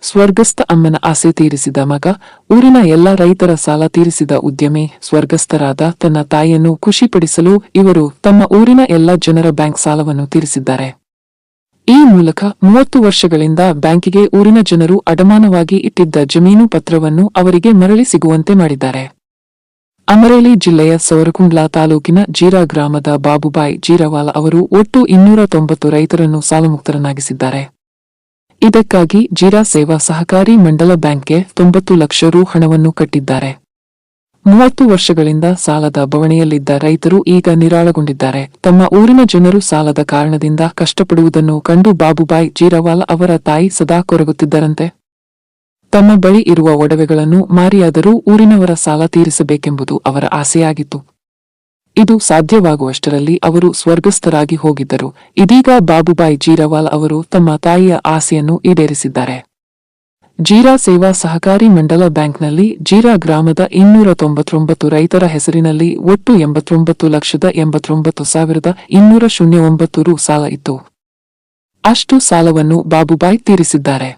ಸ್ವರ್ಗಸ್ಥ ಅಮ್ಮನ ಆಸೆ ತೀರಿಸಿದ ಮಗ, ಊರಿನ ಎಲ್ಲ ರೈತರ ಸಾಲ ತೀರಿಸಿದ ಉದ್ಯಮಿ, ಸ್ವರ್ಗಸ್ಥರಾದ ತನ್ನ ತಾಯಿಯನ್ನು ಖುಷಿಪಡಿಸಲು ಇವರು ತಮ್ಮ ಊರಿನ ಎಲ್ಲ ಜನರ ಬ್ಯಾಂಕ್ ಸಾಲವನ್ನು ತೀರಿಸಿದ್ದಾರೆ. ಈ ಮೂಲಕ 30 ವರ್ಷಗಳಿಂದ ಬ್ಯಾಂಕಿಗೆ ಊರಿನ ಜನರು ಅಡಮಾನವಾಗಿ ಇಟ್ಟಿದ್ದ ಜಮೀನು ಪತ್ರವನ್ನು ಅವರಿಗೆ ಮರಳಿ ಸಿಗುವಂತೆ ಮಾಡಿದ್ದಾರೆ. ಅಮರೇಲಿ ಜಿಲ್ಲೆಯ ಸವರಕುಂಡ್ಲ ತಾಲೂಕಿನ ಜೀರಾ ಗ್ರಾಮದ ಬಾಬುಬಾಯಿ ಜೀರವಾಲ ಅವರು ಒಟ್ಟು 290 ರೈತರನ್ನು ಸಾಲಮುಕ್ತರನ್ನಾಗಿಸಿದ್ದಾರೆ. ಇದಕ್ಕಾಗಿ ಜೀರಾ ಸೇವಾ ಸಹಕಾರಿ ಮಂಡಲ ಬ್ಯಾಂಕ್ಗೆ 90 ಲಕ್ಷ ರು ಹಣವನ್ನು ಕಟ್ಟಿದ್ದಾರೆ. 30 ವರ್ಷಗಳಿಂದ ಸಾಲದ ಬವಣೆಯಲ್ಲಿದ್ದ ರೈತರು ಈಗ ನಿರಾಳಗೊಂಡಿದ್ದಾರೆ. ತಮ್ಮ ಊರಿನ ಜನರು ಸಾಲದ ಕಾರಣದಿಂದ ಕಷ್ಟಪಡುವುದನ್ನು ಕಂಡು ಬಾಬುಬಾಯಿ ಜೀರವಾಲ ಅವರ ತಾಯಿ ಸದಾ ಕೊರಗುತ್ತಿದ್ದರಂತೆ. ತಮ್ಮ ಬಳಿ ಇರುವ ಒಡವೆಗಳನ್ನು ಮಾರಿಯಾದರೂ ಊರಿನವರ ಸಾಲ ತೀರಿಸಬೇಕೆಂಬುದು ಅವರ ಆಸೆಯಾಗಿತ್ತು. ಇದು ಸಾಧ್ಯವಾಗುವಷ್ಟರಲ್ಲಿ ಅವರು ಸ್ವರ್ಗಸ್ಥರಾಗಿ ಹೋಗಿದ್ದರು. ಇದೀಗ ಬಾಬುಬಾಯಿ ಜೀರವಾಲ ಅವರು ತಮ್ಮ ತಾಯಿಯ ಆಸೆಯನ್ನು ಈಡೇರಿಸಿದ್ದಾರೆ. ಜೀರಾ ಸೇವಾ ಸಹಕಾರಿ ಮಂಡಲ ಬ್ಯಾಂಕ್ನಲ್ಲಿ ಜೀರಾ ಗ್ರಾಮದ 299 ರೈತರ ಹೆಸರಿನಲ್ಲಿ ಒಟ್ಟು 89,89,209 ರು ಸಾಲ ಇತ್ತು. ಅಷ್ಟು ಸಾಲವನ್ನು ಬಾಬುಬಾಯಿ ತೀರಿಸಿದ್ದಾರೆ.